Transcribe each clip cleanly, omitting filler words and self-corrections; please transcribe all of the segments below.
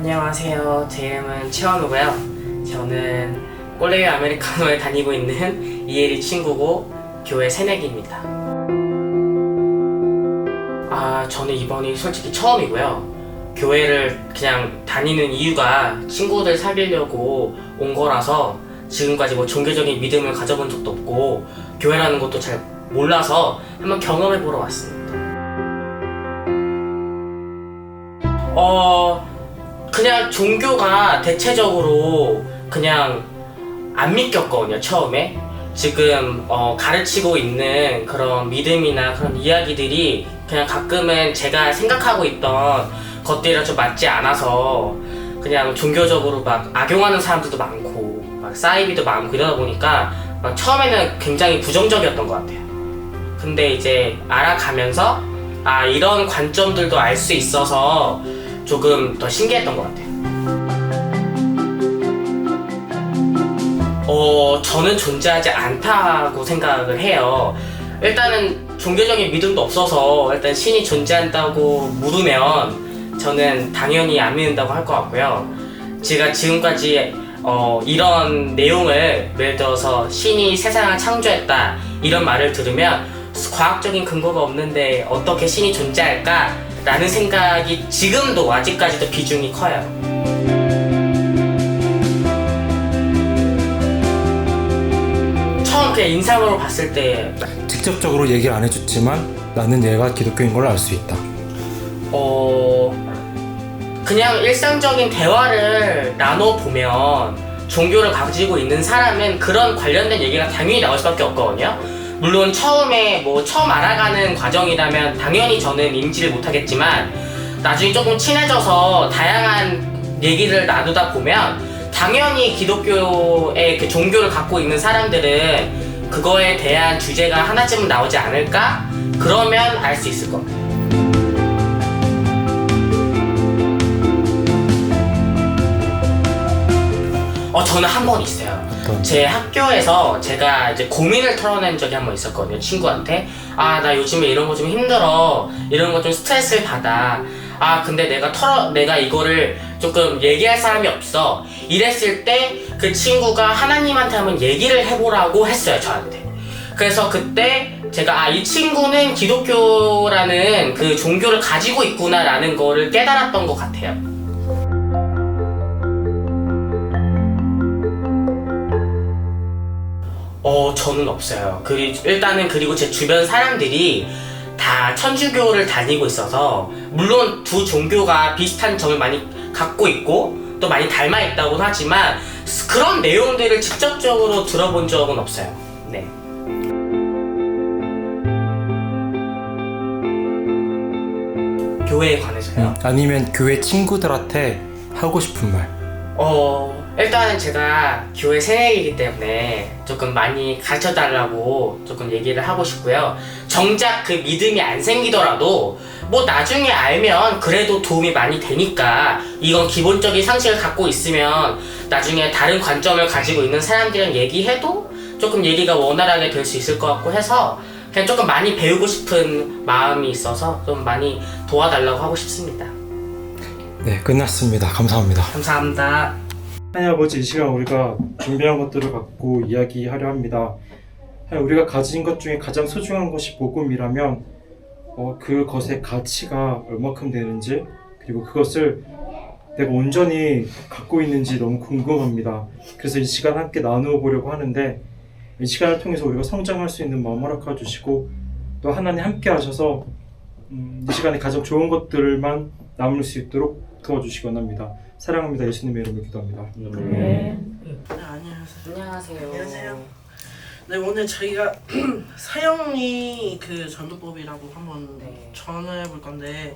안녕하세요. 제 이름은 최원우고요. 저는 꼴레이 아메리카노에 다니고 있는 이혜리 친구고 교회 새내기입니다. 저는 이번이 솔직히 처음이고요. 교회를 그냥 다니는 이유가 친구들 사귀려고 온 거라서 지금까지 뭐 종교적인 믿음을 가져본 적도 없고 교회라는 것도 잘 몰라서 한번 경험해보러 왔습니다. 그냥 종교가 대체적으로 그냥 안 믿겼거든요, 처음에. 지금 가르치고 있는 그런 믿음이나 그런 이야기들이 그냥 가끔은 제가 생각하고 있던 것들이랑 좀 맞지 않아서 그냥 종교적으로 막 악용하는 사람들도 많고 막 사이비도 많고 이러다 보니까 막 처음에는 굉장히 부정적이었던 것 같아요. 근데 이제 알아가면서 이런 관점들도 알 수 있어서 조금 더 신기했던 것 같아요. 저는 존재하지 않다고 생각을 해요. 일단은 종교적인 믿음도 없어서 일단 신이 존재한다고 물으면 저는 당연히 안 믿는다고 할 것 같고요. 제가 지금까지 이런 내용을 예를 들어서 신이 세상을 창조했다 이런 말을 들으면 과학적인 근거가 없는데 어떻게 신이 존재할까? 라는 생각이 지금도 아직까지도 비중이 커요. 처음 그냥 인상으로 봤을 때 직접적으로 얘기를 안 해줬지만 나는 얘가 기독교인 걸 알 수 있다. 그냥 일상적인 대화를 나눠보면 종교를 가지고 있는 사람은 그런 관련된 얘기가 당연히 나올 수밖에 없거든요. 물론 처음에 처음 알아가는 과정이라면 당연히 저는 인지를 못하겠지만 나중에 조금 친해져서 다양한 얘기를 나누다 보면 당연히 기독교의 그 종교를 갖고 있는 사람들은 그거에 대한 주제가 하나쯤은 나오지 않을까? 그러면 알 수 있을 겁니다. 저는 한 번 있어요. 제 학교에서 제가 이제 고민을 털어낸 적이 한 번 있었거든요. 친구한테 나 요즘에 이런 거 좀 힘들어, 이런 거 좀 스트레스를 받아. 근데 내가 이거를 조금 얘기할 사람이 없어. 이랬을 때 그 친구가 하나님한테 한번 얘기를 해보라고 했어요, 저한테. 그래서 그때 제가 이 친구는 기독교라는 그 종교를 가지고 있구나라는 거를 깨달았던 것 같아요. 저는 없어요. 그리고 제 주변 사람들이 다 천주교를 다니고 있어서 물론 두 종교가 비슷한 점을 많이 갖고 있고 또 많이 닮아 있다고 하지만 그런 내용들을 직접적으로 들어본 적은 없어요. 네. 교회에 관해서요? 아니면 교회 친구들한테 하고 싶은 말. 일단은 제가 교회 새내기이기 때문에 조금 많이 가르쳐달라고 조금 얘기를 하고 싶고요. 정작 그 믿음이 안 생기더라도 나중에 알면 그래도 도움이 많이 되니까 이건 기본적인 상식을 갖고 있으면 나중에 다른 관점을 가지고 있는 사람들이랑 얘기해도 조금 얘기가 원활하게 될 수 있을 것 같고 해서 그냥 조금 많이 배우고 싶은 마음이 있어서 좀 많이 도와달라고 하고 싶습니다. 네, 끝났습니다. 감사합니다. 감사합니다. 하나님 아버지, 이 시간 우리가 준비한 것들을 갖고 이야기하려 합니다. 우리가 가진 것 중에 가장 소중한 것이 복음이라면 그것의 가치가 얼마큼 되는지 그리고 그것을 내가 온전히 갖고 있는지 너무 궁금합니다. 그래서 이 시간 함께 나누어 보려고 하는데 이 시간을 통해서 우리가 성장할 수 있는 마음 허락해 주시고 또 하나님 함께 하셔서 이 시간에 가장 좋은 것들만 남을 수 있도록 도와주시기 원합니다. 사랑합니다. 예수님의 이름으로 기도합니다. 네. 안녕하세요. 안녕하세요. 네, 오늘 저희가 사형리 그 전도법이라고 한번 전해볼 건데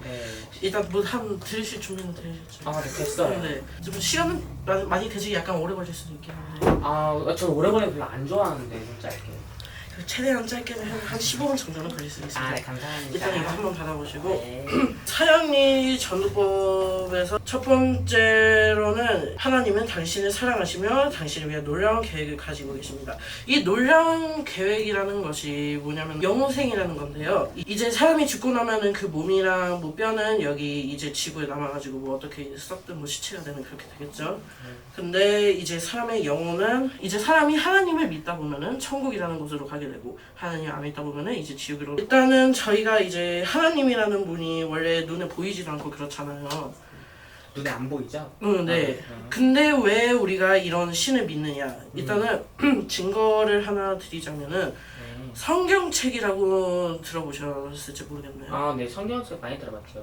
일단 한 들으실 준비는 되셨죠? 네, 됐어요. 네. 좀 시간은 많이 되시기 약간 오래 걸릴 수도 있긴 한데 저 오래 걸리는 별로 안 좋아하는데 좀 짧게. 최대한 짧게 한 15분 정도는 걸릴 수 있습니다. 아, 네, 감사합니다. 일단 이거 한번 받아보시고 네. 사형리 전도법에서 첫 번째로는 하나님은 당신을 사랑하시며 당신을 위한 놀라운 계획을 가지고 계십니다. 이 놀라운 계획이라는 것이 뭐냐면 영생이라는 건데요. 이제 사람이 죽고 나면은 그 몸이랑 뭐 뼈는 여기 이제 지구에 남아가지고 뭐 어떻게 썩든 뭐 시체가 되는 그렇게 되겠죠. 근데 이제 사람의 영혼은 이제 사람이 하나님을 믿다 보면은 천국이라는 곳으로 가게 되고 하나님 안 믿다 보면은 이제 지옥으로. 일단은 저희가 이제 하나님이라는 분이 원래 눈에 보이지도 않고 그렇잖아요. 눈에 안 보이죠? 네. 근데 왜 우리가 이런 신을 믿느냐? 일단은 증거를 하나 드리자면은 성경책이라고 들어보셨을지 모르겠네요. 아, 네, 성경책 많이 들어봤죠.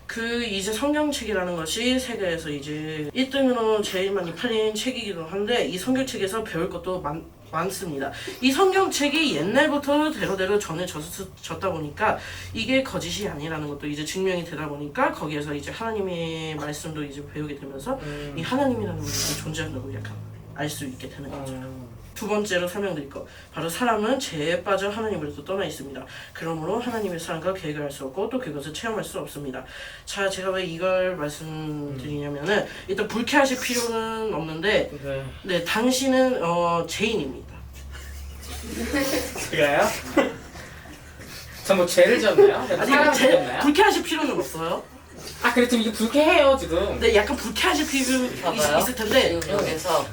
그 이제 성경책이라는 것이 세계에서 이제 1등으로 제일 많이 팔린 책이기도 한데 이 성경책에서 배울 것도 많습니다. 이 성경책이 옛날부터 대로대로 전해졌다 보니까 이게 거짓이 아니라는 것도 이제 증명이 되다 보니까 거기에서 이제 하나님의 말씀도 이제 배우게 되면서 이 하나님이라는 분이 존재한다고 약간 알 수 있게 되는 거죠. 두 번째로 설명드릴 것, 바로 사람은 죄에 빠져 하나님으로부터 떠나 있습니다. 그러므로 하나님의 사랑과 계획을 알 수 없고 또 그것을 체험할 수 없습니다. 자, 제가 왜 이걸 말씀드리냐면은 일단 불쾌하실 필요는 없는데 네, 당신은 죄인입니다. 제가요? 저 뭐 죄를 지었나요? 아니, 불쾌하실 필요는 없어요. 아, 그래, 지금 이게 불쾌해요, 지금. 근데 약간 불쾌하실 필요 있을 텐데 지금 여기서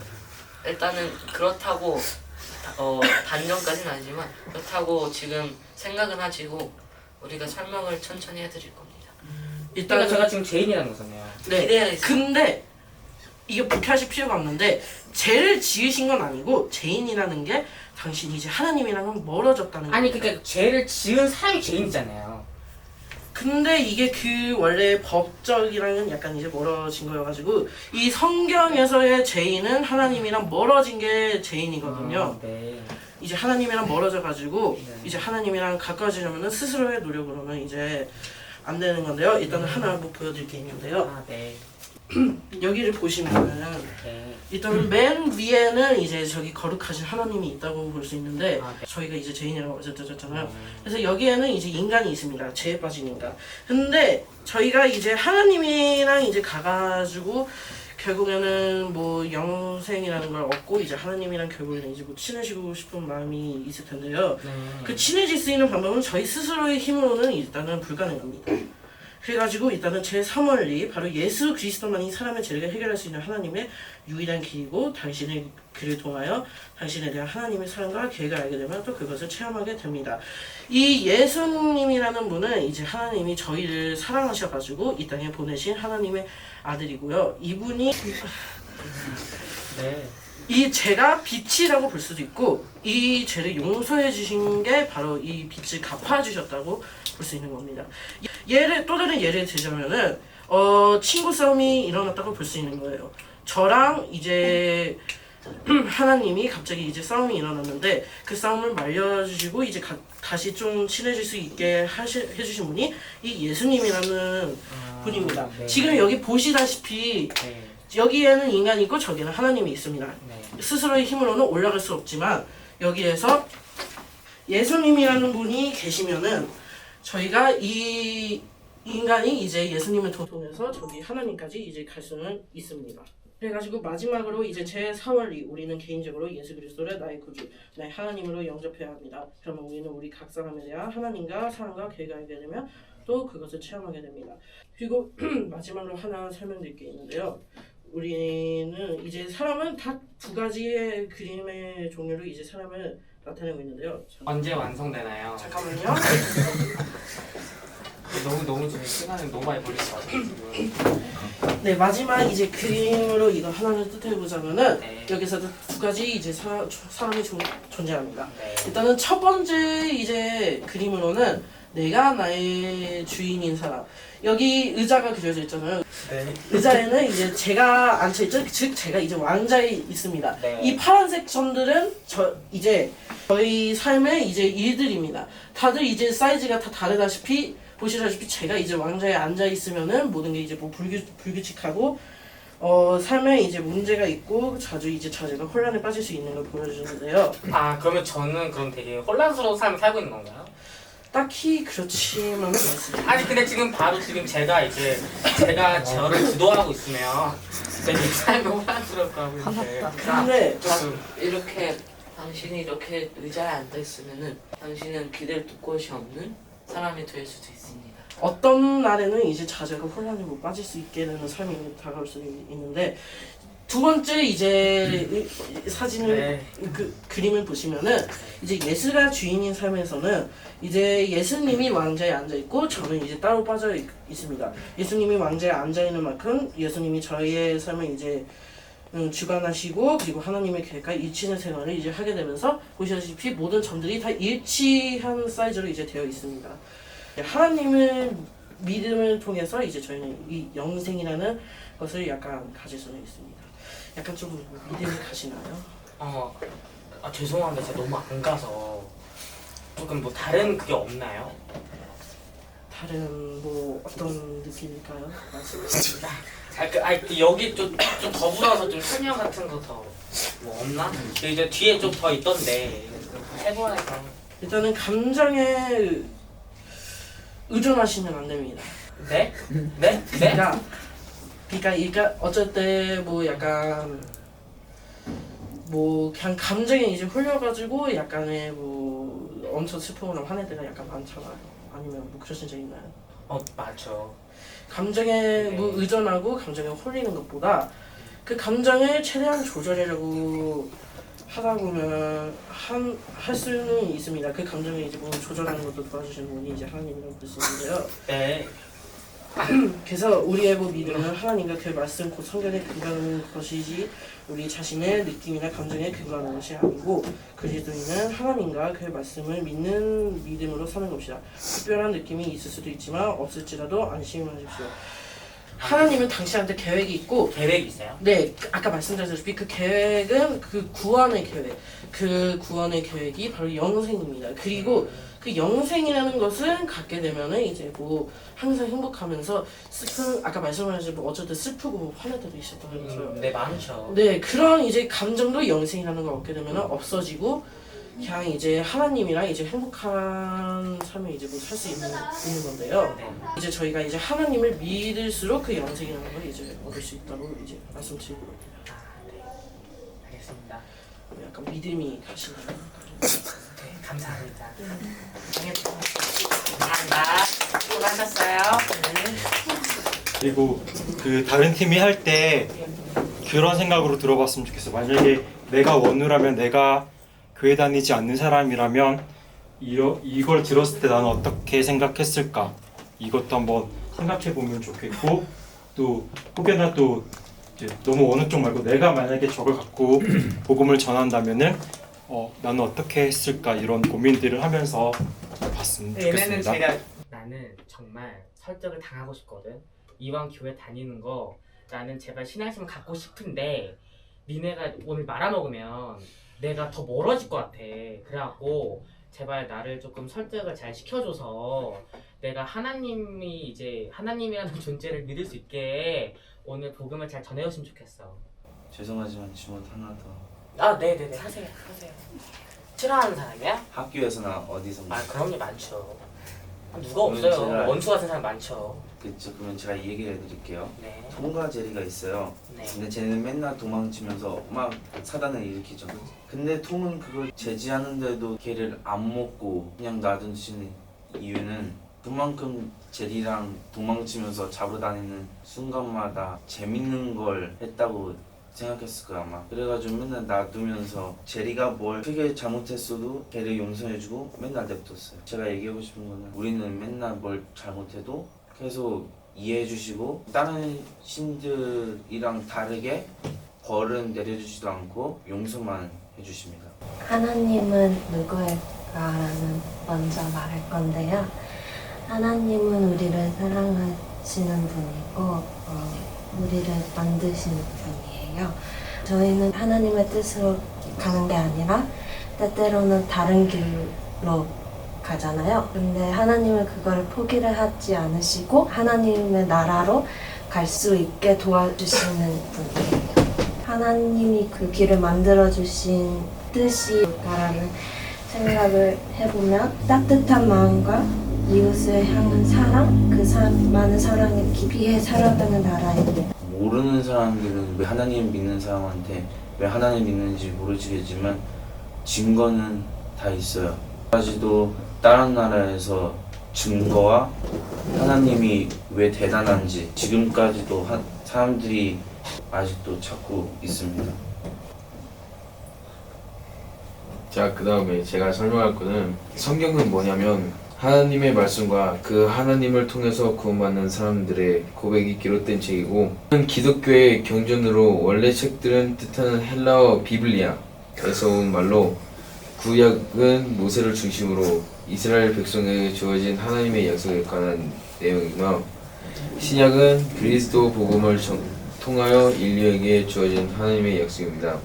일단은 그렇다고 단정까지는 아니지만 그렇다고 지금 생각은 하시고 우리가 설명을 천천히 해드릴 겁니다. 일단 일단 제가 지금 죄인이라는 거잖아요. 네. 기대하겠습니다. 근데 이게 불쾌하실 필요가 없는데 죄를 지으신 건 아니고 죄인이라는 게 당신이 이제 하나님이랑은 멀어졌다는 아니, 거예요. 그러니까 죄를 지은 사람이 죄인이잖아요. 근데 이게 그 원래 법적이랑은 약간 이제 멀어진 거여가지고 이 성경에서의 죄인은 하나님이랑 멀어진 게 죄인이거든요. 네. 이제 하나님이랑 멀어져가지고 네. 이제 하나님이랑 가까워지려면은 스스로의 노력으로는 이제 안 되는 건데요. 일단은 하나 한번 보여드릴 게 있는데요. 아, 네. 여기를 보시면은 네. 일단 맨 위에는 이제 저기 거룩하신 하나님이 있다고 볼 수 있는데 아, 네. 저희가 이제 죄인이라고 말씀드렸잖아요. 그래서 여기에는 이제 인간이 있습니다. 죄에 빠진 인간. 근데 저희가 이제 하나님이랑 이제 가가지고 결국에는 뭐 영생이라는 걸 얻고 이제 하나님이랑 결국에는 이제 뭐 친해지고 싶은 마음이 있을 텐데요. 네. 그 친해질 수 있는 방법은 저희 스스로의 힘으로는 일단은 불가능합니다. 그래가지고 일단은 제3원리 바로 예수 그리스도만이 사람의 죄를 해결할 수 있는 하나님의 유일한 길이고 당신의 그를 통하여 당신에 대한 하나님의 사랑과 계획을 알게 되면 또 그것을 체험하게 됩니다. 이 예수님이라는 분은 이제 하나님이 저희를 사랑하셔가지고 이 땅에 보내신 하나님의 아들이고요. 이분이 네. 이 죄가 빛이라고 볼 수도 있고 이 죄를 용서해 주신 게 바로 이 빛을 갚아 주셨다고 볼 수 있는 겁니다. 또 다른 예를 들자면은 친구 싸움이 일어났다고 볼 수 있는 거예요. 저랑 이제 하나님이 갑자기 이제 싸움이 일어났는데 그 싸움을 말려주시고 이제 다시 좀 친해질 수 있게 해주신 분이 이 예수님이라는 분입니다. 네. 지금 여기 보시다시피 네. 여기에는 인간이 있고 저기에는 하나님이 있습니다. 네. 스스로의 힘으로는 올라갈 수 없지만 여기에서 예수님이라는 분이 계시면은 저희가 이 인간이 이제 예수님을 통해서 저기 하나님까지 이제 갈 수는 있습니다. 그래가지고 마지막으로 이제 제4원리 우리는 개인적으로 예수 그리스도를 나의 구주, 나의 하나님으로 영접해야 합니다. 그러면 우리는 우리 각 사람에 대한 하나님과 사랑과 계획을 알게 되면 또 그것을 체험하게 됩니다. 그리고 마지막으로 하나 설명드릴 게 있는데요. 우리는 이제 사람은 다 두 가지의 그림의 종류로 이제 사람을 나타내고 있는데요. 언제 완성되나요? 잠깐만요. 너무 지금 시간을 너무 많이 걸릴 것 같아요. 지금. 네, 마지막 이제 그림으로 이거 하나를 뜻해보자면은 네. 여기서도 두 가지 이제 사람이 존재합니다. 네. 일단은 첫 번째 이제 그림으로는 내가 나의 주인인 사람. 여기 의자가 그려져 있잖아요. 네. 의자에는 이제 제가 앉혀있죠. 즉 제가 이제 왕자에 있습니다. 네. 이 파란색 점들은 이제 저희 삶의 이제 일들입니다. 다들 이제 사이즈가 다 다르다시피 보시다시피 제가 이제 왕자에 앉아 있으면은 모든 게 이제 뭐 불규칙하고 삶에 이제 문제가 있고 자주 이제 자제가 혼란에 빠질 수 있는 걸 보여주는데요. 아 그러면 저는 그럼 되게 혼란스러운 삶을 살고 있는 건가요? 딱히 그렇지만 않습니다. 아니 근데 지금 바로 지금 제가 저를 주도하고 있으면 되게 삶이 혼란스러울 거 하고 있는데 근데 조금 이렇게 당신이 이렇게 의자에 앉아 있으면은 당신은 기댈 곳이 없는 사람이 될 수도 있습니다. 어떤 날에는 이제 자제가 혼란에 못 빠질 수 있게 되는 삶이 다가올 수 있는데 두 번째 이제 사진을 네. 그림을 보시면은 이제 예수가 주인인 삶에서는 이제 예수님이 왕자에 앉아 있고 저는 이제 따로 빠져 있습니다. 예수님이 왕자에 앉아 있는 만큼 예수님이 저희의 삶을 이제 주관하시고 그리고 하나님의 계획과 일치하는 생활을 이제 하게 되면서 보시다시피 모든 점들이 다 일치한 사이즈로 이제 되어 있습니다. 하나님을 믿음을 통해서 이제 저희는 이 영생이라는 것을 약간 가질 수는 있습니다. 약간 좀 믿음이 가시나요? 죄송한데 제가 너무 안 가서 조금 뭐 다른 그게 없나요? 다른 뭐 어떤 느낌일까요? 말씀해주세요. 여기 좀 더불어서 좀 설명 같은 거 더 뭐 없나? 이제 뒤에 좀 더 있던데 해보니까 일단은 감정에 의존하시면 안 됩니다. 네? 네? 네? 그러니까 어쩔 때 뭐 약간 뭐 그냥 감정에 이제 홀려가지고 약간의 뭐 엄청 슬프거나 화낼 때가 약간 많잖아요. 아니면 뭐 그러신 적 있나요? 맞죠. 감정에 뭐 의존하고 감정에 홀리는 것보다 그 감정을 최대한 조절하려고 하다 보면 할 수는 있습니다. 그 감정을 이제 뭐 조절하는 것도 도와주시는 분이 이제 하나님이라고 볼 수 있는데요. 네. 그래서 우리의 뭐 믿음은 하나님과 그 말씀 곧 성경에 근거하는 것이지 우리 자신의 느낌이나 감정에 근거하는 것이 아니고 그리스도인은 하나님과 그 말씀을 믿는 믿음으로 사는 것이다. 특별한 느낌이 있을 수도 있지만 없을지라도 안심하십시오. 하나님은 당신한테 계획이 있고 계획이 있어요? 네, 아까 말씀드렸다시피 그 계획은 그 구원의 계획, 그 구원의 계획이 바로 영생입니다. 그리고 그 영생이라는 것은 갖게 되면은 이제 뭐 항상 행복하면서 아까 말씀하신 뭐 어쩔 때 슬프고 뭐 화낼 때도 있었다면서요. 네 많죠. 네, 그런 이제 감정도 영생이라는 걸 얻게 되면은 없어지고 그냥 이제 하나님이랑 이제 행복한 삶을 이제 뭐 살 수 있는 건데요. 네. 이제 저희가 이제 하나님을 믿을수록 그 영생이라는 걸 이제 얻을 수 있다고 이제 말씀드리고 네. 알겠습니다. 약간 믿음이 가시나요? 네, 감사합니다. 감사합니다. 수고하셨어요. 그리고 그 다른 팀이 할 때 그런 생각으로 들어봤으면 좋겠어. 만약에 내가 원우라면 내가 교회 다니지 않는 사람이라면 이걸 들었을 때 나는 어떻게 생각했을까? 이것도 한번 생각해 보면 좋겠고 또 혹여나 또 이제 너무 어느 쪽 말고 내가 만약에 저걸 갖고 복음을 전한다면은 나는 어떻게 했을까 이런 고민들을 하면서 봤으면 얘네는 좋겠습니다. 나는 정말 설득을 당하고 싶거든. 이왕 교회 다니는 거 나는 제발 신앙심을 갖고 싶은데 니네가 오늘 말아먹으면 내가 더 멀어질 것 같아. 그래갖고 제발 나를 조금 설득을 잘 시켜줘서 내가 하나님이라는 존재를 믿을 수 있게 오늘 복음을 잘 전해줬으면 좋겠어. 죄송하지만 질문 하나 더. 네네네 하세요. 싫어하는 사람이야? 학교에서나 어디선가. 그럼요 많죠. 누가 없어요. 제가- 원수 같은 사람 많죠. 그쵸. 그러면 제가 이 얘기를 해드릴게요. 네. 톰과 제리가 있어요. 네. 근데 쟤는 맨날 도망치면서 막 사단을 일으키죠. 근데 톰은 그걸 제지하는데도 걔를 안 먹고 그냥 놔두시는 이유는 그만큼 제리랑 도망치면서 잡으러 다니는 순간마다 재밌는 걸 했다고 생각했을 거야 아마. 그래가지고 맨날 놔두면서 제리가 뭘 크게 잘못했어도 걔를 용서해주고 맨날 냅뒀어요. 제가 얘기하고 싶은 거는 우리는 맨날 뭘 잘못해도 계속 이해해주시고 다른 신들이랑 다르게 벌은 내려주지도 않고 용서만 해주십니다. 하나님은 누구일까라는 먼저 말할 건데요. 하나님은 우리를 사랑하시는 분이고 우리를 만드시는 분이에요. 저희는 하나님의 뜻으로 가는 게 아니라 때때로는 다른 길로 가잖아요. 근데 하나님은 그걸 포기를 하지 않으시고 하나님의 나라로 갈 수 있게 도와주시는 분이에요. 하나님이 그 길을 만들어주신 뜻이라는 생각을 해보면 따뜻한 마음과 이웃을 향한 사랑, 많은 사랑에 깊이 살아가는 나라예요. 모르는 사람들은 왜 하나님 믿는 사람한테 왜 하나님 믿는지 모르시겠지만 증거는 다 있어요. 아직도 다른 나라에서 증거와 하나님이 왜 대단한지 지금까지도 사람들이 아직도 찾고 있습니다. 자, 그 다음에 제가 설명할 거는 성경은 뭐냐면 하나님의 말씀과 그 하나님을 통해서 구원받는 사람들의 고백이 기록된 책이고, 기독교의 경전으로 원래 책들은 뜻하는 헬라어 비블리아에서 온 말로, 구약은 모세를 중심으로 이스라엘 백성에게 주어진 하나님의 약속에 관한 내용이며, 신약은 그리스도 복음을 통하여 인류에게 주어진 하나님의 약속입니다.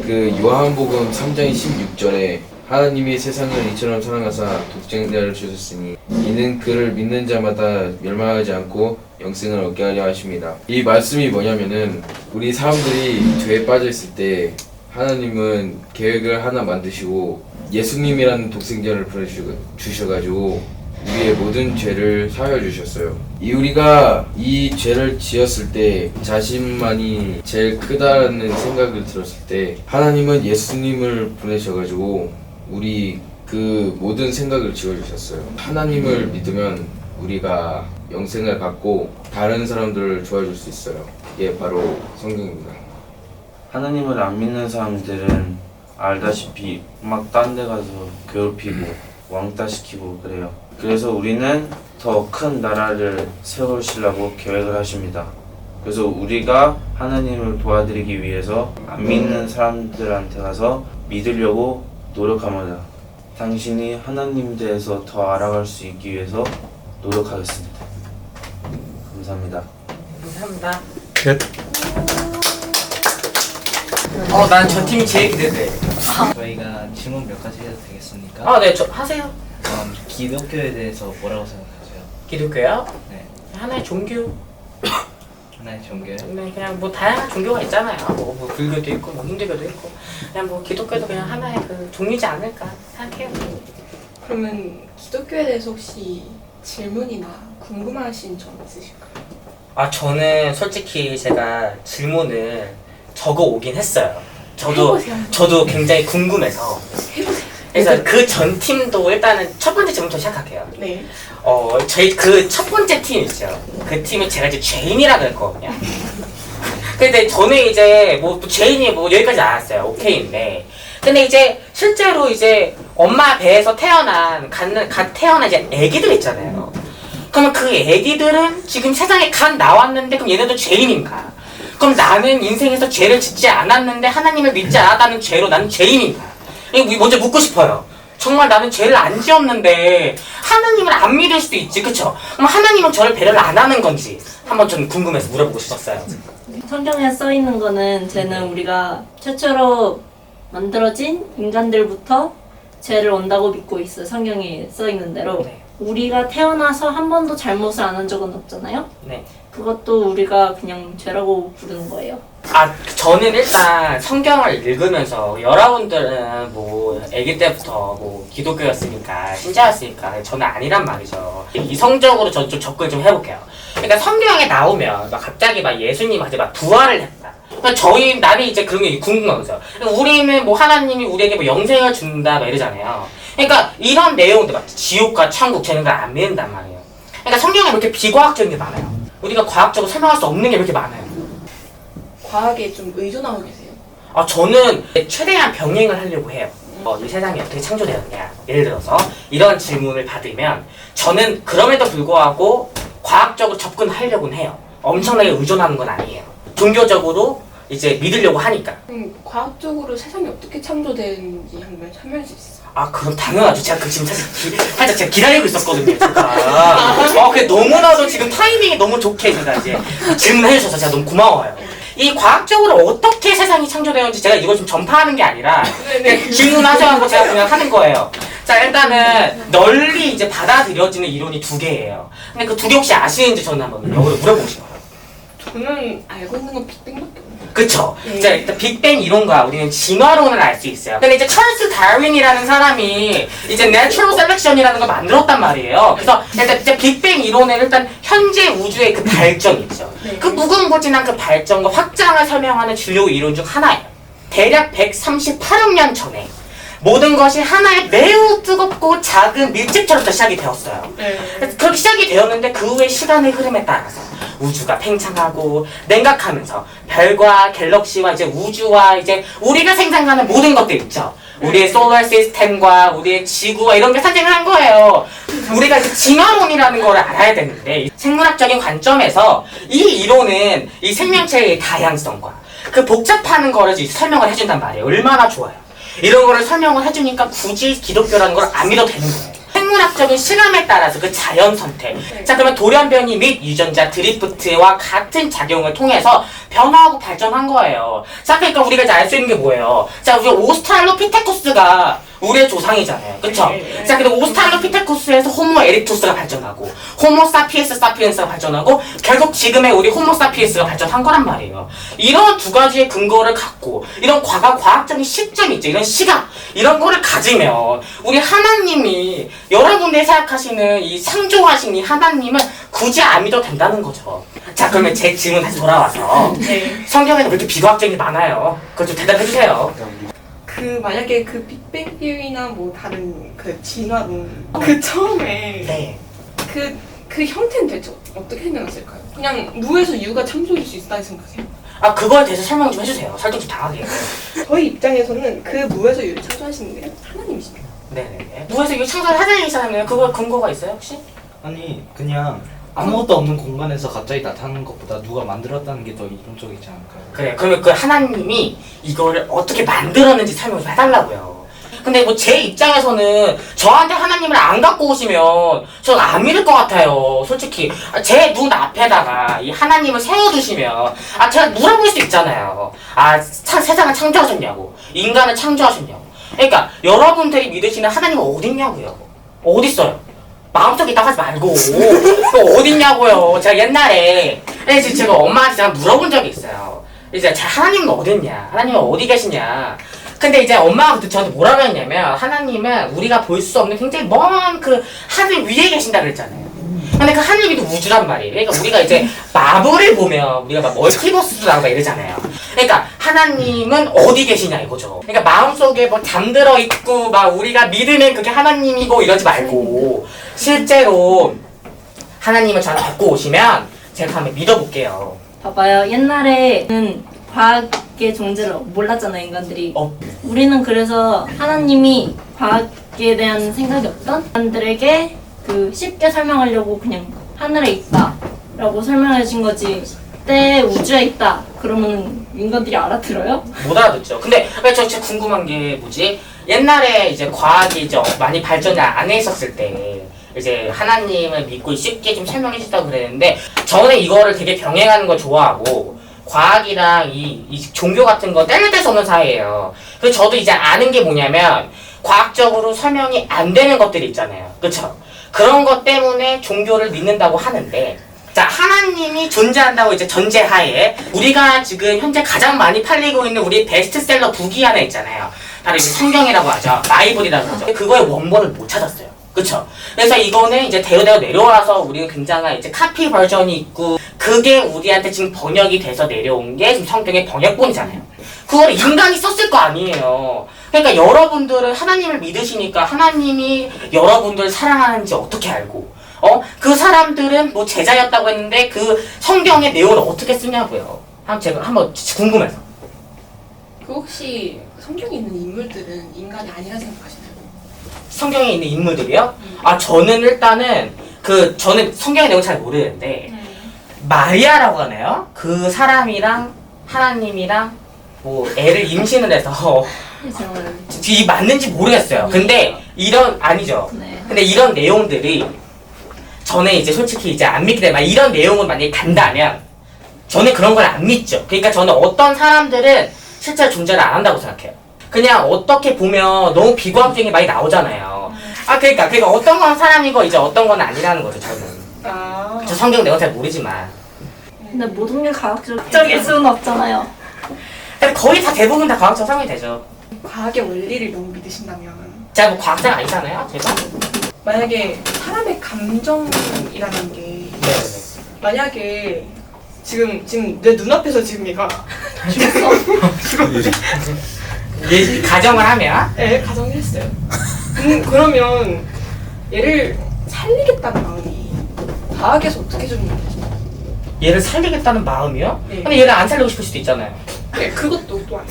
그 요한복음 3장 16절에 하나님이 세상을 이처럼 사랑하사 독생자를 주셨으니 이는 그를 믿는 자마다 멸망하지 않고 영생을 얻게 하려 하십니다. 이 말씀이 뭐냐면은 우리 사람들이 죄에 빠져 있을 때 하나님은 계획을 하나 만드시고 예수님이라는 독생자를 보내주셔가지고 우리의 모든 죄를 사하여 주셨어요. 우리가 이 죄를 지었을 때 자신만이 제일 크다는 생각을 들었을 때 하나님은 예수님을 보내셔가지고 우리 그 모든 생각을 지워주셨어요. 하나님을 믿으면 우리가 영생을 갖고 다른 사람들을 도와줄 수 있어요. 이게 바로 성경입니다. 하나님을 안 믿는 사람들은 알다시피 막 딴 데 가서 괴롭히고 왕따시키고 그래요. 그래서 우리는 더 큰 나라를 세우시려고 계획을 하십니다. 그래서 우리가 하나님을 도와드리기 위해서 안 믿는 사람들한테 가서 믿으려고 노력합니다. 당신이 하나님에 대해서 더 알아갈 수 있기 위해서 노력하겠습니다. 감사합니다. 감사합니다. 끝. 난 저 팀이 제일 기대돼. 저희가 질문 몇 가지 해도 되겠습니까? 네, 저 하세요. 기독교에 대해서 뭐라고 생각하세요? 기독교요? 네, 하나의 종교. 하나의 종교요? 네, 그냥 뭐 다양한 종교가 있잖아요. 뭐 불교도 있고, 뭐 힌두교도 있고, 그냥 뭐 기독교도 그냥 하나의 그 종류지 않을까 생각해요. 그러면 기독교에 대해서 혹시 질문이나 궁금하신 점 있으실까요? 저는 솔직히 제가 질문을 적어 오긴 했어요. 해보세요. 저도 굉장히 궁금해서. 그래서 그 전 팀도 일단은 첫 번째 질문부터 시작할게요. 네. 저희 그 첫 번째 팀 있죠. 그 팀을 제가 이제 죄인이라 그랬거든요. 근데 저는 이제 뭐 죄인이 뭐 여기까지 나왔어요. 오케이인데. 근데 이제 실제로 이제 엄마 배에서 갓 태어난 이제 애기들 있잖아요. 그러면 그 애기들은 지금 세상에 갓 나왔는데 그럼 얘네도 죄인인가? 그럼 나는 인생에서 죄를 짓지 않았는데 하나님을 믿지 않았다는 죄로 나는 죄인인가? 이거 먼저 묻고 싶어요. 정말 나는 죄를 안 지었는데 하나님을 안 믿을 수도 있지, 그쵸? 그럼 하나님은 저를 배려를 안 하는 건지 한번 좀 궁금해서 물어보고 싶었어요. 성경에 써 있는 거는 쟤는 우리가 최초로 만들어진 인간들부터 죄를 온다고 믿고 있어요. 성경에 써 있는 대로. 네. 우리가 태어나서 한 번도 잘못을 안 한 적은 없잖아요. 네. 그것도 우리가 그냥 죄라고 부르는 거예요. 저는 일단 성경을 읽으면서 여러분들은 뭐 아기 때부터 뭐 기독교였으니까 신자였으니까 저는 아니란 말이죠. 이성적으로 저 좀 접근 좀 해볼게요. 그러니까 성경에 나오면 막 갑자기 막 예수님한테 막 부활을 했다. 그러니까 나는 이제 그런 게 궁금한 거죠. 우리는 뭐 하나님이 우리에게 뭐 영생을 준다 막 이러잖아요. 그러니까 이런 내용들 막 지옥과 천국 쟤는 걸 안 믿는단 말이에요. 그러니까 성경에 그렇게 비과학적인 게 많아요. 우리가 과학적으로 설명할 수 없는 게 그렇게 많아요. 과학에 좀 의존하고 계세요? 저는 최대한 병행을 하려고 해요. 이 세상이 어떻게 창조되었냐. 예를 들어서 이런 질문을 받으면 저는 그럼에도 불구하고 과학적으로 접근하려고는 해요. 엄청나게 의존하는 건 아니에요. 종교적으로 이제 믿으려고 하니까. 과학적으로 세상이 어떻게 창조되는지 한번 설명해 주실 수 있어요? 그럼 당연하죠. 제가 그 지금 살짝 제가 기다리고 있었거든요. 제가. 그게 너무나도 지금 타이밍이 너무 좋게 제가 이제 질문해 주셔서 제가 너무 고마워요. 이 과학적으로 어떻게 세상이 창조되는지 제가 이걸 좀 전파하는 게 아니라 그냥 질문하셔서 제가 그냥 하는 거예요. 자, 일단은 널리 이제 받아들여지는 이론이 두 개예요. 근데 그 두 개 혹시 아시는지 저는 한번 역으로 물어보고 싶어요. 저는 알고 있는 건 빅뱅밖에 없어요. 그쵸? 네. 이제 일단 빅뱅 이론과 우리는 진화론을 알 수 있어요. 근데 이제 찰스 다윈이라는 사람이 이제 내추럴 셀렉션이라는 걸 만들었단 말이에요. 그래서 일단 이제 빅뱅 이론은 일단 현재 우주의 그 발전 있죠. 네. 그 무궁무진한 그 발전과 확장을 설명하는 주요 이론 중 하나예요. 대략 138억 년 전에 모든 것이 하나의 매우 뜨겁고 작은 밀집처럼 시작이 되었어요. 네. 그래서 그렇게 시작이 되었는데 그 후에 시간의 흐름에 따라서 우주가 팽창하고 냉각하면서 별과 갤럭시와 이제 우주와 이제 우리가 생산하는 모든 것들 있죠. 우리의 솔라 시스템과 우리의 지구와 이런 게 탄생을 한 거예요. 우리가 이제 진화론이라는 걸 알아야 되는데 이 생물학적인 관점에서 이 이론은 이 생명체의 다양성과 그 복잡한 거를 이제 설명을 해준단 말이에요. 얼마나 좋아요. 이런 거를 설명을 해주니까 굳이 기독교라는 걸 안 믿어도 되는 거예요. 생물학적인 실험에 따라서 그 자연 선택. 자, 그러면 돌연변이 및 유전자 드리프트와 같은 작용을 통해서 변화하고 발전한 거예요. 자, 그러니까 우리가 이제 알 수 있는 게 뭐예요? 자, 우리 오스트랄로피테쿠스가 우리의 조상이잖아요. 그쵸? 자, 근데 오스트랄로피테쿠스에서 호모 에릭투스가 발전하고 호모 사피엔스 사피엔스가 발전하고 결국 지금의 우리 호모 사피엔스가 발전한 거란 말이에요. 이런 두 가지의 근거를 갖고 이런 과학적인 시점이 있죠. 이런 시각 이런 거를 가지면 우리 하나님이 여러분들이 생각하시는 이 창조하신 이 하나님은 굳이 안 믿어도 된다는 거죠. 자, 그러면 제 질문 다시 돌아와서 성경에는 왜 이렇게 비과학적인 게 많아요? 그거 좀 대답해 주세요. 그 만약에 그 빅뱅 티어리나 뭐 다른 그 진화론 그 처음에 네. 그 형태는 대체 어떻게 생겨났을까요? 그냥 무에서 유가 창조일 수 있다고 생각하세요? 아, 그거에 대해서 설명 좀 해주세요. 설득 좀 당하게. 저희 입장에서는 그 무에서 유를 창조하시는 게 하나님이십니다. 네네네. 무에서 이거 창조를 하나님이시잖아요. 그거 근거가 있어요, 혹시? 아니 그냥 아무것도 없는 공간에서 갑자기 나타나는 것보다 누가 만들었다는 게 더 이론적이지 않을까요? 그래, 그러면 그 하나님이 이거를 어떻게 만들었는지 설명 좀 해달라고요. 근데 뭐 제 입장에서는 저한테 하나님을 안 갖고 오시면 저는 안 믿을 것 같아요. 솔직히 제 눈 앞에다가 이 하나님을 세워두시면 제가 물어볼 수 있잖아요. 세상을 창조하셨냐고, 인간을 창조하셨냐고. 그러니까 여러분들이 믿으시는 하나님은 어딨냐고요. 어딨어요? 마음속에 있다고 하지 말고 어딨냐고요. 제가 옛날에 제가 엄마한테 제가 물어본 적이 있어요. 이제 하나님은 어딨냐, 하나님은 어디 계시냐. 근데 이제 엄마가 그때 저한테 뭐라고 했냐면 하나님은 우리가 볼 수 없는 굉장히 먼 그 하늘 위에 계신다 그랬잖아요. 근데 그 하늘 위도 우주란 말이에요. 그러니까 우리가 이제 마블을 보면 우리가 막 멀티버스도 나오고 이러잖아요. 그러니까 하나님은 어디 계시냐 이거죠. 그러니까 마음속에 뭐 잠들어 있고 막 우리가 믿으면 그게 하나님이고 이러지 말고 실제로 하나님을 저한테 갖고 오시면 제가 한번 믿어볼게요. 봐봐요. 옛날에는 과학의 존재를 몰랐잖아요, 인간들이. 우리는 그래서 하나님이 과학에 대한 생각이 없던 사람들에게 그 쉽게 설명하려고 그냥 하늘에 있다라고 설명해 준 거지. 그때 우주에 있다 그러면 인간들이 알아들어요? 못 알아듣죠. 근데 저 진짜 궁금한 게 뭐지? 옛날에 이제 과학이 이제 많이 발전이 안 해 있었을 때 이제 하나님을 믿고 쉽게 좀 설명해 주다고 그랬는데 저는 이거를 되게 병행하는 걸 좋아하고 과학이랑 이 종교 같은 거 뗄 수 없는 사이예요. 그래서 저도 이제 아는 게 뭐냐면 과학적으로 설명이 안 되는 것들이 있잖아요. 그쵸? 그런 것 때문에 종교를 믿는다고 하는데 자, 하나님이 존재한다고 이제 전제하에 우리가 지금 현재 가장 많이 팔리고 있는 우리 베스트셀러 북이 하나 있잖아요. 바로 이제 성경이라고 하죠. 바이블이라고 하죠. 그거의 원본을 못 찾았어요. 그쵸? 그래서 이거는 이제 대로대로 내려와서 우리는 굉장한 이제 카피 버전이 있고 그게 우리한테 지금 번역이 돼서 내려온 게 지금 성경의 번역본이잖아요. 그걸 인간이 썼을 거 아니에요. 그러니까 여러분들은 하나님을 믿으시니까 하나님이 여러분들을 사랑하는지 어떻게 알고 그 사람들은 뭐 제자였다고 했는데 그 성경의 내용을 어떻게 쓰냐고요. 제가 한번 궁금해서. 그 혹시 성경에 있는 인물들은 인간이 아니라 생각하시나요? 성경에 있는 인물들이요? 저는 일단은 저는 성경의 내용 잘 모르는데 마리아라고 하네요. 그 사람이랑 하나님이랑 뭐 애를 임신을 해서 이 맞는지 모르겠어요. 근데 아니죠. 근데 이런 내용들이 저는 이제 솔직히 이제 안 믿기 때문에 이런 내용을 만약에 간다면 저는 그런 걸 안 믿죠. 그러니까 저는 어떤 사람들은 실제 존재를 안 한다고 생각해요. 그냥 어떻게 보면 너무 비과학적인 게 많이 나오잖아요. 그러니까 어떤 건 사람이고 이제 어떤 건 아니라는 거죠, 저는. 저 성경 내용 잘 모르지만. 근데 모든 게 과학적일 수는 없잖아요. 근데 거의 다 대부분 다 과학적 설명이 되죠. 과학의 원리를 너무 믿으신다면 제가 뭐 과학자가 아니잖아요, 제가. 만약에 사람의 감정이라는 게 네네네. 만약에 지금 내 눈앞에서 지금 얘가 얘 가정을 하면 네, 가정을 했어요. 그러면 얘를 살리겠다는 마음이 과학에서 어떻게 적용되죠? 얘를 살리겠다는 마음이요? 네. 근데 얘를 안 살리고 싶을 수도 있잖아요. 네, 그것도 또한.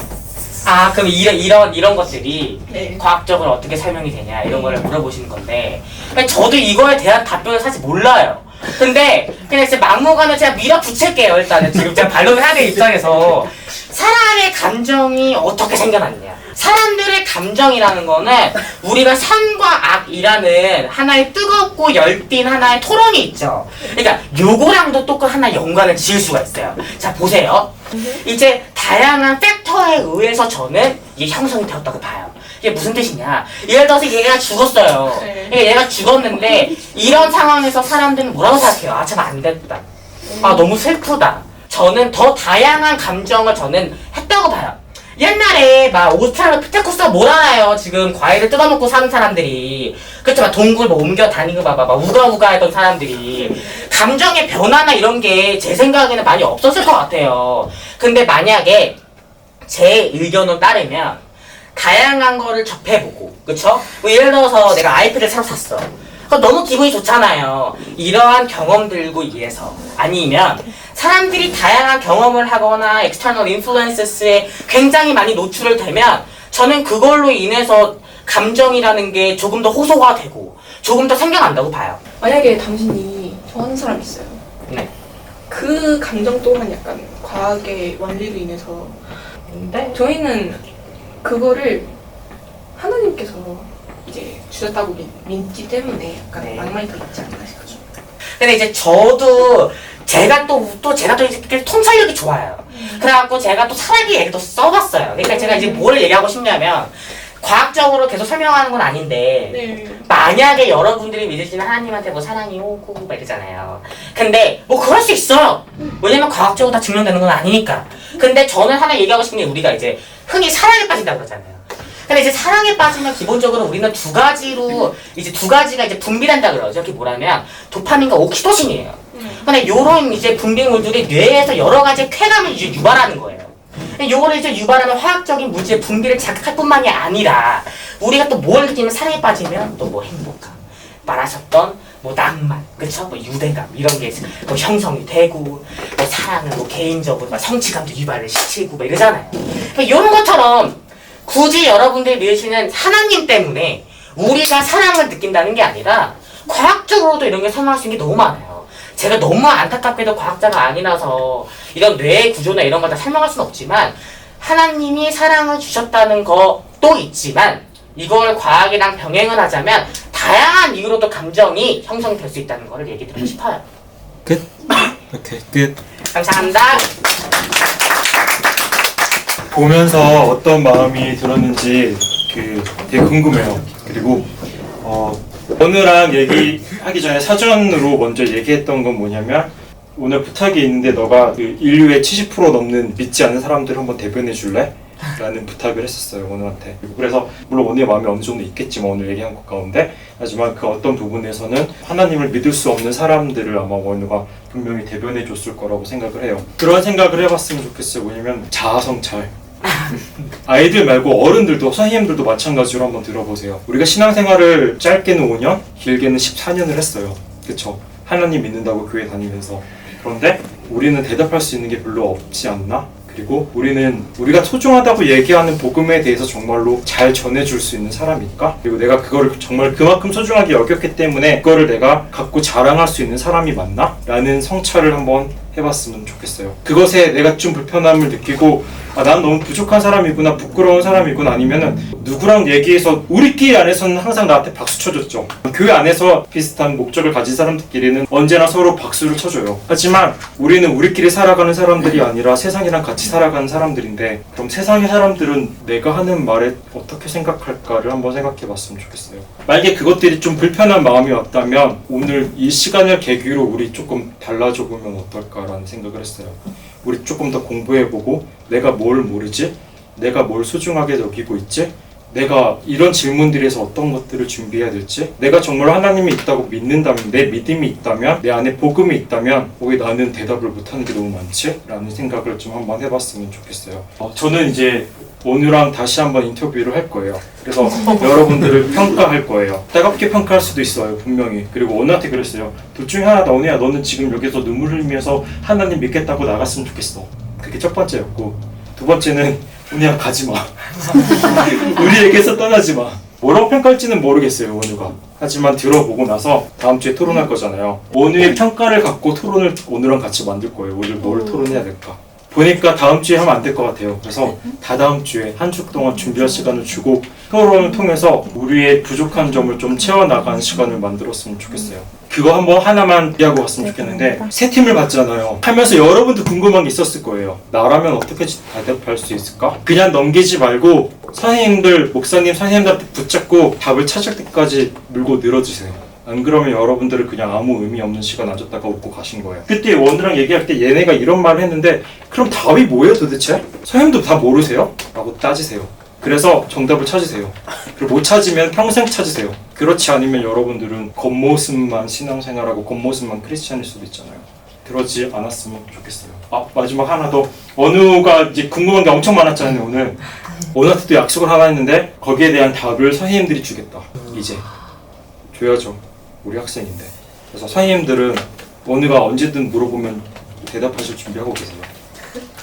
아, 그럼 이런 것들이 네. 과학적으로 어떻게 설명이 되냐 이런 거를 물어보시는 건데, 저도 이거에 대한 답변을 사실 몰라요. 근데 그냥 이제 막무가내 제가 밀어붙일게요. 일단은 지금 제가 반론을 해야 될 입장에서 사람의 감정이 어떻게 생겨났냐. 사람들의 감정이라는 거는 우리가 선과 악이라는 하나의 뜨겁고 열띤 하나의 토론이 있죠. 그러니까 요거랑도 또 하나 연관을 지을 수가 있어요. 자, 보세요. 이제 다양한 팩터에 의해서 저는 이게 형성이 되었다고 봐요. 이게 무슨 뜻이냐. 예를 들어서 얘가 죽었어요. 그러니까 얘가 죽었는데 이런 상황에서 사람들은 뭐라고 생각해요? 아, 참 안 됐다. 아, 너무 슬프다. 저는 더 다양한 감정을 저는 했다고 봐요. 옛날에 막 오스트랄로피테쿠스가 뭘 알아요. 지금 과일을 뜯어먹고 사는 사람들이. 그쵸, 막 동굴 뭐 옮겨 다니고 막 우가우가 했던 사람들이. 감정의 변화나 이런 게 제 생각에는 많이 없었을 것 같아요. 근데 만약에 제 의견을 따르면 다양한 거를 접해보고, 그쵸? 뭐 예를 들어서 내가 아이패드를 새로 샀어. 그럼 너무 기분이 좋잖아요. 이러한 경험들고 인해서. 아니면 사람들이 다양한 경험을 하거나 external influences에 굉장히 많이 노출을 되면 저는 그걸로 인해서 감정이라는 게 조금 더 호소화되고 조금 더 생겨난다고 봐요. 만약에 당신이 좋아하는 사람 있어요. 네. 그 감정 또한 약간 과학의 원리로 인해서 근데 저희는 그거를 하나님께서 이제 주셨다고 믿기 때문에 약간 네. 낭만이 더 있지 않나 싶어요. 근데 이제 저도 제가 또 이렇게 통찰력이 좋아요. 그래갖고 제가 또 사랑의 얘기도 써봤어요. 그러니까 제가 이제 뭘 얘기하고 싶냐면 과학적으로 계속 설명하는 건 아닌데 네. 만약에 여러분들이 믿으시는 하나님한테 뭐 사랑이 오고 막 이러잖아요. 근데 뭐 그럴 수 있어요. 왜냐면 과학적으로 다 증명되는 건 아니니까. 근데 저는 하나 얘기하고 싶은 게 우리가 이제 흔히 사랑에 빠진다고 그러잖아요. 근데 이제 사랑에 빠지면 기본적으로 우리는 두 가지가 이제 분비된다 그러죠. 그게 뭐라면 도파민과 옥시토신이에요. 근데 요런 이제 분비물들이 뇌에서 여러 가지 쾌감을 이제 유발하는 거예요. 요거를 이제 유발하는 화학적인 물질의 분비를 자극할 뿐만이 아니라 우리가 또 뭘 느끼면 사랑에 빠지면 또 뭐 행복감, 말하셨던 뭐 낭만, 그쵸? 뭐 유대감 이런 게 뭐 형성이 되고 뭐 사랑은 뭐 개인적으로 막 성취감도 유발을 시키고 뭐 이러잖아요. 요런 것처럼 굳이 여러분들이 믿으시는 하나님 때문에 우리가 사랑을 느낀다는 게 아니라 과학적으로도 이런 게 설명할 수 있는 게 너무 많아요. 제가 너무 안타깝게도 과학자가 아니라서 이런 뇌의 구조나 이런 걸 다 설명할 수는 없지만 하나님이 사랑을 주셨다는 것도 있지만 이걸 과학이랑 병행을 하자면 다양한 이유로도 감정이 형성이 될 수 있다는 걸 얘기 드리고 싶어요. 끝. 오케이, 끝. 감사합니다. 보면서 어떤 마음이 들었는지 되게 궁금해요. 그리고 오늘랑 얘기하기 전에 사전으로 먼저 얘기했던 건 뭐냐면 오늘 부탁이 있는데 너가 그 인류의 70% 넘는 믿지 않는 사람들을 한번 대변해 줄래? 라는 부탁을 했었어요, 오늘한테. 그래서 물론 오늘의 마음이 어느 정도 있겠지만 오늘 얘기한 것 가운데 하지만 그 어떤 부분에서는 하나님을 믿을 수 없는 사람들을 아마 원우가 분명히 대변해 줬을 거라고 생각을 해요. 그런 생각을 해봤으면 좋겠어요. 뭐냐면 자아성찰. 아이들 말고 어른들도 선생님들도 마찬가지로 한번 들어보세요. 우리가 신앙생활을 짧게는 5년, 길게는 14년을 했어요. 그쵸? 하나님 믿는다고 교회 다니면서. 그런데 우리는 대답할 수 있는 게 별로 없지 않나? 그리고 우리가 소중하다고 얘기하는 복음에 대해서 정말로 잘 전해줄 수 있는 사람일까? 그리고 내가 그거를 정말 그만큼 소중하게 여겼기 때문에 그거를 내가 갖고 자랑할 수 있는 사람이 맞나? 라는 성찰을 한번 해봤으면 좋겠어요. 그것에 내가 좀 불편함을 느끼고 난 너무 부족한 사람이구나, 부끄러운 사람이구나, 아니면은 누구랑 얘기해서 우리끼리 안에서는 항상 나한테 박수 쳐줬죠. 교회 안에서 비슷한 목적을 가진 사람들끼리는 언제나 서로 박수를 쳐줘요. 하지만 우리는 우리끼리 살아가는 사람들이 아니라 세상이랑 같이 살아가는 사람들인데 그럼 세상의 사람들은 내가 하는 말에 어떻게 생각할까를 한번 생각해봤으면 좋겠어요. 만약에 그것들이 좀 불편한 마음이 왔다면 오늘 이 시간을 계기로 우리 조금 달라져 보면 어떨까 좋겠다라는 생각을 했어요. 우리 조금 더 공부해보고 내가 뭘 모르지? 내가 뭘 소중하게 여기고 있지? 내가 이런 질문들에서 어떤 것들을 준비해야 될지, 내가 정말 하나님이 있다고 믿는다면, 내 믿음이 있다면, 내 안에 복음이 있다면 왜 나는 대답을 못하는 게 너무 많지? 라는 생각을 좀 한번 해봤으면 좋겠어요. 저는 이제 원우랑 다시 한번 인터뷰를 할 거예요. 그래서 여러분들을 평가할 거예요. 따갑게 평가할 수도 있어요, 분명히. 그리고 원우한테 그랬어요. 둘 중에 하나다. 원우야, 너는 지금 여기서 눈물 흘리면서 하나님 믿겠다고 나갔으면 좋겠어. 그게 첫 번째였고, 두 번째는 원우야, 가지 마. 우리에게서 떠나지 마. 뭐라고 평가할지는 모르겠어요, 원우가. 하지만 들어보고 나서 다음 주에 토론할 거잖아요. 원우의 평가를 갖고 토론을 원우랑 같이 만들 거예요. 오늘 뭘 토론해야 될까? 보니까 다음 주에 하면 안 될 것 같아요. 그래서 다다음 주에 한 주 동안 준비할 시간을 주고 토론을 통해서 우리의 부족한 점을 좀 채워나가는 시간을 만들었으면 좋겠어요. 그거 한번 하나만 얘기하고 갔으면 좋겠는데, 세 팀을 봤잖아요. 하면서 여러분도 궁금한 게 있었을 거예요. 나라면 어떻게 대답할 수 있을까? 그냥 넘기지 말고 선생님들, 목사님, 선생님들한테 붙잡고 답을 찾을 때까지 물고 늘어주세요. 안 그러면 여러분들은 그냥 아무 의미 없는 시간 앉았다가 웃고 가신 거예요. 그때 원우랑 얘기할 때 얘네가 이런 말을 했는데 그럼 답이 뭐예요 도대체? 선생님도 다 모르세요? 라고 따지세요. 그래서 정답을 찾으세요. 그리고 못 찾으면 평생 찾으세요. 그렇지 않으면 여러분들은 겉모습만 신앙생활하고 겉모습만 크리스찬일 수도 있잖아요. 그러지 않았으면 좋겠어요. 마지막 하나 더. 원우가 이제 궁금한 게 엄청 많았잖아요 오늘. 원우한테도 약속을 하나 했는데 거기에 대한 답을 선생님들이 주겠다. 이제 줘야죠. 우리 학생인데. 그래서 선생님들은 원우가 언제든 물어보면 대답하실 준비하고 계세요.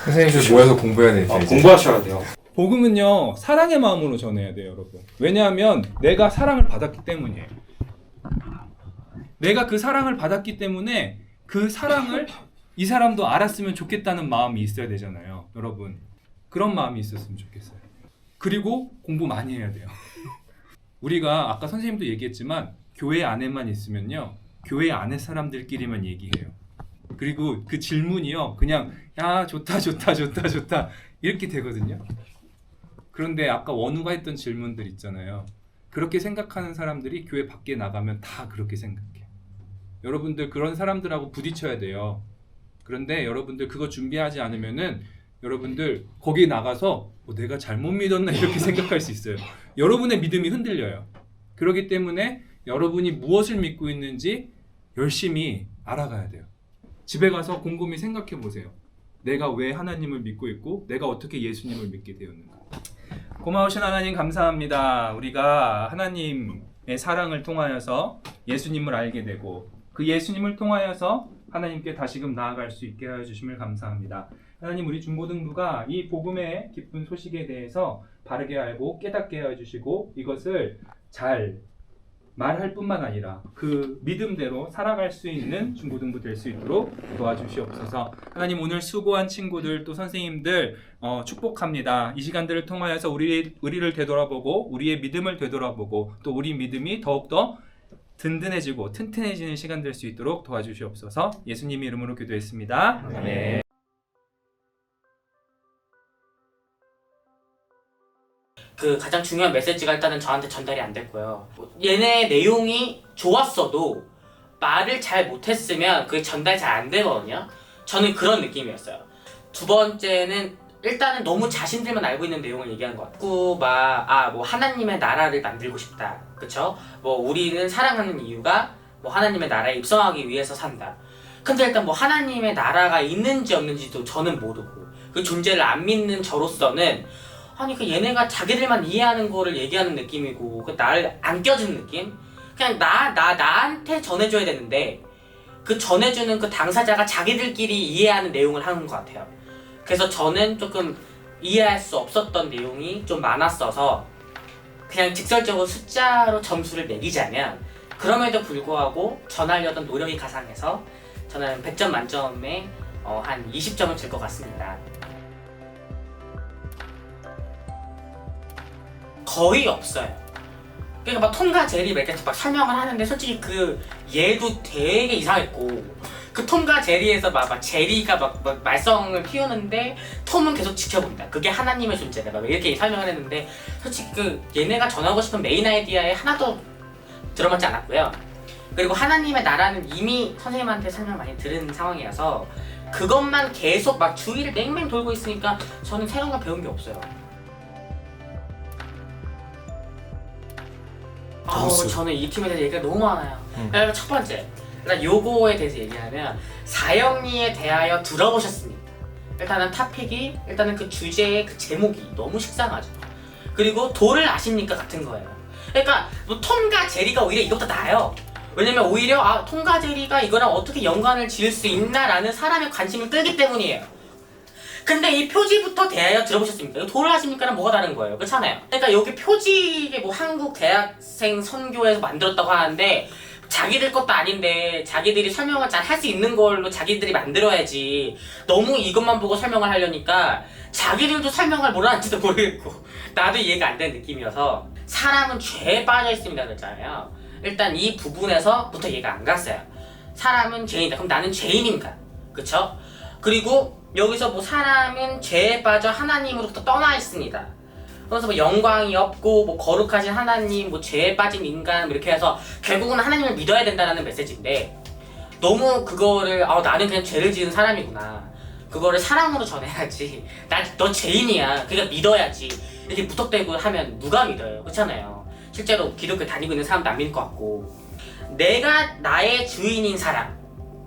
선생님들 모여서 공부해야 되니까 이제. 공부하셔야 돼요. 복음은요, 사랑의 마음으로 전해야 돼요, 여러분. 왜냐하면 내가 사랑을 받았기 때문이에요. 내가 그 사랑을 받았기 때문에 그 사랑을 이 사람도 알았으면 좋겠다는 마음이 있어야 되잖아요, 여러분. 그런 마음이 있었으면 좋겠어요. 그리고 공부 많이 해야 돼요. 우리가 아까 선생님도 얘기했지만 교회 안에만 있으면요, 교회 안에 사람들끼리만 얘기해요. 그리고 그 질문이요, 그냥 야 좋다 이렇게 되거든요. 그런데 아까 원우가 했던 질문들 있잖아요. 그렇게 생각하는 사람들이 교회 밖에 나가면 다 그렇게 생각해요. 여러분들 그런 사람들하고 부딪혀야 돼요. 그런데 여러분들 그거 준비하지 않으면은 여러분들 거기 나가서 내가 잘못 믿었나 이렇게 생각할 수 있어요. 여러분의 믿음이 흔들려요. 그렇기 때문에 여러분이 무엇을 믿고 있는지 열심히 알아가야 돼요. 집에 가서 곰곰이 생각해 보세요. 내가 왜 하나님을 믿고 있고 내가 어떻게 예수님을 믿게 되었는가. 고마우신 하나님 감사합니다. 우리가 하나님의 사랑을 통하여서 예수님을 알게 되고 그 예수님을 통하여서 하나님께 다시금 나아갈 수 있게 하여 주심을 감사합니다. 하나님, 우리 중고등부가 이 복음의 기쁜 소식에 대해서 바르게 알고 깨닫게 하여 주시고 이것을 잘 말할 뿐만 아니라 그 믿음대로 살아갈 수 있는 중고등부 될 수 있도록 도와주시옵소서. 하나님, 오늘 수고한 친구들 또 선생님들 축복합니다. 이 시간들을 통하여서 우리를 되돌아보고 우리의 믿음을 되돌아보고 또 우리 믿음이 더욱더 든든해지고 튼튼해지는 시간 될 수 있도록 도와주시옵소서. 예수님 이름으로 기도했습니다. 아멘. 그 가장 중요한 메시지가 일단은 저한테 전달이 안 됐고요. 얘네 내용이 좋았어도 말을 잘 못했으면 그게 전달이 잘 안 되거든요. 저는 그런 느낌이었어요. 두 번째는 일단은 너무 자신들만 알고 있는 내용을 얘기하는 것 같고 뭐 하나님의 나라를 만들고 싶다, 그쵸? 뭐 우리는 사랑하는 이유가 뭐 하나님의 나라에 입성하기 위해서 산다. 근데 일단 뭐 하나님의 나라가 있는지 없는지도 저는 모르고 그 존재를 안 믿는 저로서는 아니 그 얘네가 자기들만 이해하는 거를 얘기하는 느낌이고 그 나를 안 껴주는 느낌? 그냥 나한테 전해줘야 되는데 그 전해주는 그 당사자가 자기들끼리 이해하는 내용을 하는 것 같아요. 그래서 저는 조금 이해할 수 없었던 내용이 좀 많았어서 그냥 직설적으로 숫자로 점수를 매기자면 그럼에도 불구하고 전하려던 노력이 가상해서 저는 100점 만점에 한 20점을 줄 것 같습니다. 거의 없어요. 그러니까 막 톰과 제리 이렇게 막 설명을 하는데 솔직히 그 얘도 되게 이상했고 그 톰과 제리에서 막 제리가 막 말썽을 피우는데 톰은 계속 지켜본다. 그게 하나님의 존재다. 막 이렇게 설명을 했는데 솔직히 그 얘네가 전하고 싶은 메인 아이디어에 하나도 들어맞지 않았고요. 그리고 하나님의 나라는 이미 선생님한테 설명 많이 들은 상황이어서 그것만 계속 막 주위를 맹맹 돌고 있으니까 저는 새로운 걸 배운 게 없어요. 저는 이 팀에 대해서 얘기가 너무 많아요. 일단 첫 번째, 일단 요거에 대해서 얘기하면 사형리에 대하여 들어보셨습니까? 일단은 토픽이, 일단은 그 주제의 그 제목이 너무 식상하죠. 그리고 도를 아십니까? 같은 거예요. 그러니까 뭐 톰과 제리가 오히려 이것보다 나아요. 왜냐면 오히려 톰과 제리가 이거랑 어떻게 연관을 지을 수 있나라는 사람의 관심을 끌기 때문이에요. 근데 이 표지부터 대하여 들어보셨습니까? 이거 도를 아십니까는 뭐가 다른 거예요? 그렇잖아요. 그러니까 여기 표지에 뭐 한국 대학생 선교에서 만들었다고 하는데 자기들 것도 아닌데 자기들이 설명을 잘 할 수 있는 걸로 자기들이 만들어야지. 너무 이것만 보고 설명을 하려니까 자기들도 설명을 뭘 하는지도 모르겠고 나도 이해가 안 되는 느낌이어서 사람은 죄에 빠져 있습니다 그랬잖아요. 일단 이 부분에서부터 이해가 안 갔어요. 사람은 죄인이다. 그럼 나는 죄인인가? 그쵸? 그리고 여기서 뭐 사람은 죄에 빠져 하나님으로부터 떠나 있습니다. 그래서 뭐 영광이 없고 뭐 거룩하신 하나님, 뭐 죄에 빠진 인간 뭐 이렇게 해서 결국은 하나님을 믿어야 된다는 메시지인데 너무 그거를 나는 그냥 죄를 지은 사람이구나. 그거를 사랑으로 전해야지. 너 죄인이야. 그러니까 믿어야지. 이렇게 무턱대고 하면 누가 믿어요? 그렇잖아요. 실제로 기독교 다니고 있는 사람도 안 믿을 것 같고. 내가 나의 주인인 사람.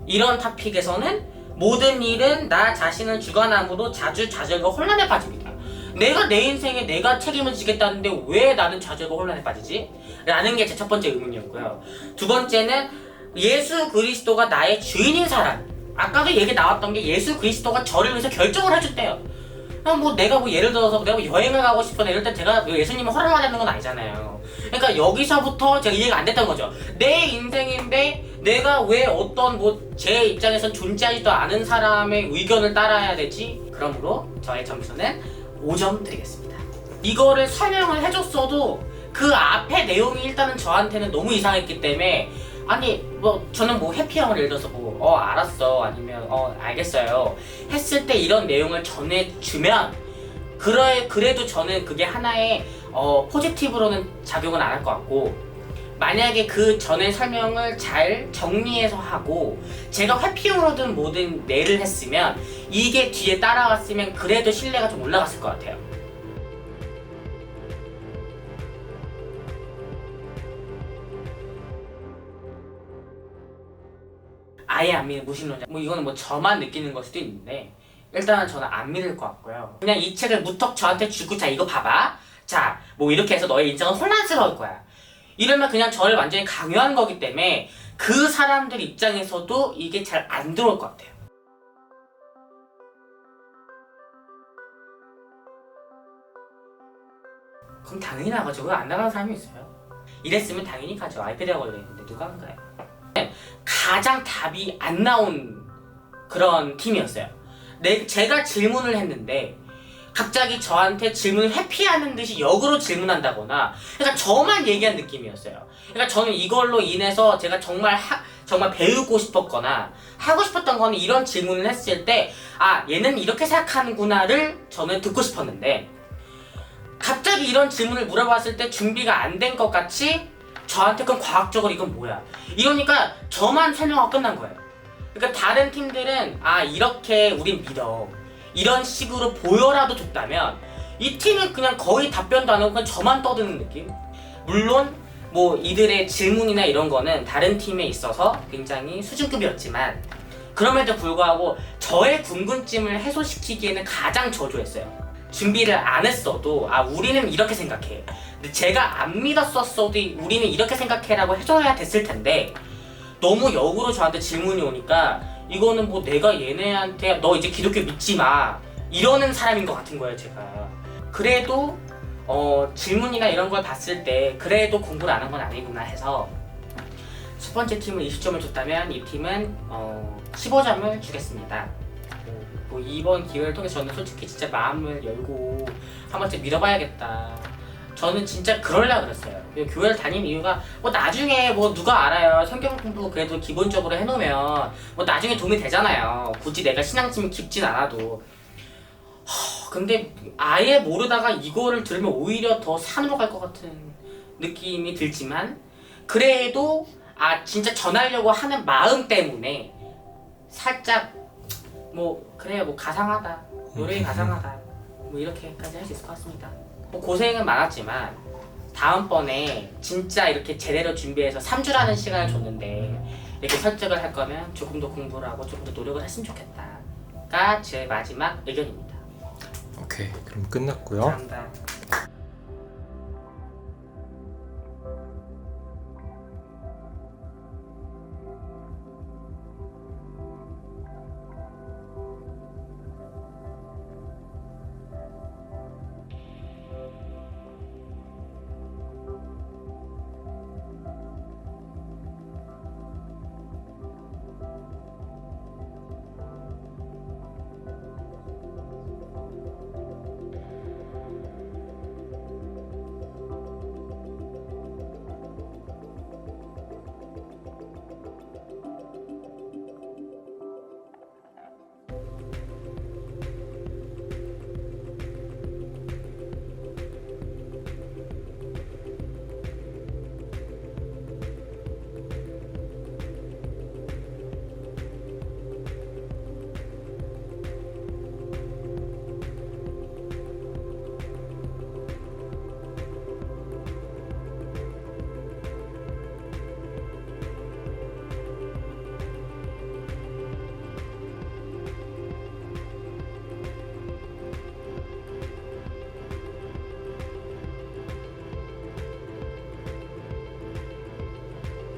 이런 토픽에서는 모든 일은 나 자신을 주관함으로 자주 좌절과 혼란에 빠집니다. 내가 내 인생에 내가 책임을 지겠다는데 왜 나는 좌절과 혼란에 빠지지? 라는 게 제 첫 번째 의문이었고요. 두 번째는 예수 그리스도가 나의 주인인 사람. 아까도 얘기 나왔던 게 예수 그리스도가 저를 위해서 결정을 해줬대요. 뭐 내가 뭐 예를 들어서 내가 뭐 여행을 가고 싶거나 이럴 때 제가 예수님이 허락을 하는 건 아니잖아요. 그러니까 여기서부터 제가 이해가 안 됐던 거죠. 내 인생인데 내가 왜 어떤 뭐 제 입장에선 존재하지도 않은 사람의 의견을 따라야 되지? 그러므로 저의 점수는 5점 드리겠습니다. 이거를 설명을 해줬어도 그 앞에 내용이 일단은 저한테는 너무 이상했기 때문에 아니 뭐 저는 뭐 해피형을 예를 들어서 뭐 알았어 아니면 알겠어요 했을 때 이런 내용을 전해주면 그래도 저는 그게 하나의 포지티브로는 작용은 안 할 것 같고 만약에 그 전에 설명을 잘 정리해서 하고 제가 회피용으로든 뭐든 뇌를 했으면 이게 뒤에 따라왔으면 그래도 신뢰가 좀 올라갔을 것 같아요. 아예 안 믿는 무신론자 뭐 이거는 뭐 저만 느끼는 걸 수도 있는데 일단은 저는 안 믿을 것 같고요. 그냥 이 책을 무턱 저한테 주고 자 이거 봐봐 자 뭐 이렇게 해서 너의 인생은 혼란스러울 거야 이러면 그냥 저를 완전히 강요한 거기 때문에 그 사람들 입장에서도 이게 잘 안 들어올 것 같아요. 그럼 당연히 나가죠. 왜 안 나가는 사람이 있어요? 이랬으면 당연히 가죠. 아이패드가 걸려있는데 누가 안 가요? 가장 답이 안 나온 그런 팀이었어요. 제가 질문을 했는데 갑자기 저한테 질문을 회피하는 듯이 역으로 질문한다거나 그러니까 저만 얘기한 느낌이었어요. 그러니까 저는 이걸로 인해서 제가 정말 배우고 싶었거나 하고 싶었던 거는 이런 질문을 했을 때 얘는 이렇게 생각하는구나를 저는 듣고 싶었는데 갑자기 이런 질문을 물어봤을 때 준비가 안 된 것 같이 저한테 그럼 과학적으로 이건 뭐야 이러니까 저만 설명하고 끝난 거예요. 그러니까 다른 팀들은 이렇게 우린 믿어 이런 식으로 보여라도 줬다면 이 팀은 그냥 거의 답변도 안 하고 그냥 저만 떠드는 느낌? 물론 뭐 이들의 질문이나 이런 거는 다른 팀에 있어서 굉장히 수준급이었지만 그럼에도 불구하고 저의 궁금증을 해소시키기에는 가장 저조했어요. 준비를 안 했어도 우리는 이렇게 생각해 근데 제가 안 믿었었어도 우리는 이렇게 생각해라고 해줘야 됐을 텐데 너무 역으로 저한테 질문이 오니까 이거는 뭐 내가 얘네한테 너 이제 기독교 믿지 마 이러는 사람인 것 같은 거예요. 제가 그래도 질문이나 이런 걸 봤을 때 그래도 공부를 안 한 건 아니구나 해서 첫 번째 팀을 20점을 줬다면 이 팀은 15점을 주겠습니다. 뭐 이번 기회를 통해서 저는 솔직히 진짜 마음을 열고 한 번쯤 믿어봐야겠다. 저는 진짜 그러려고 그랬어요. 교회를 다니는 이유가 뭐 나중에 뭐 누가 알아요. 성경 공부 그래도 기본적으로 해놓으면 뭐 나중에 도움이 되잖아요. 굳이 내가 신앙심이 깊진 않아도. 근데 아예 모르다가 이거를 들으면 오히려 더 산으로 갈 것 같은 느낌이 들지만 그래도 진짜 전하려고 하는 마음 때문에 살짝 뭐 그래요, 뭐 가상하다, 노래가 가상하다, 뭐 이렇게까지 할 수 있을 것 같습니다. 뭐 고생은 많았지만 다음번에 진짜 이렇게 제대로 준비해서 3주라는 시간을 줬는데 이렇게 설득을 할 거면 조금 더 공부를 하고 조금 더 노력을 했으면 좋겠다가 제 마지막 의견입니다. 오케이, 그럼 끝났고요. 감사합니다.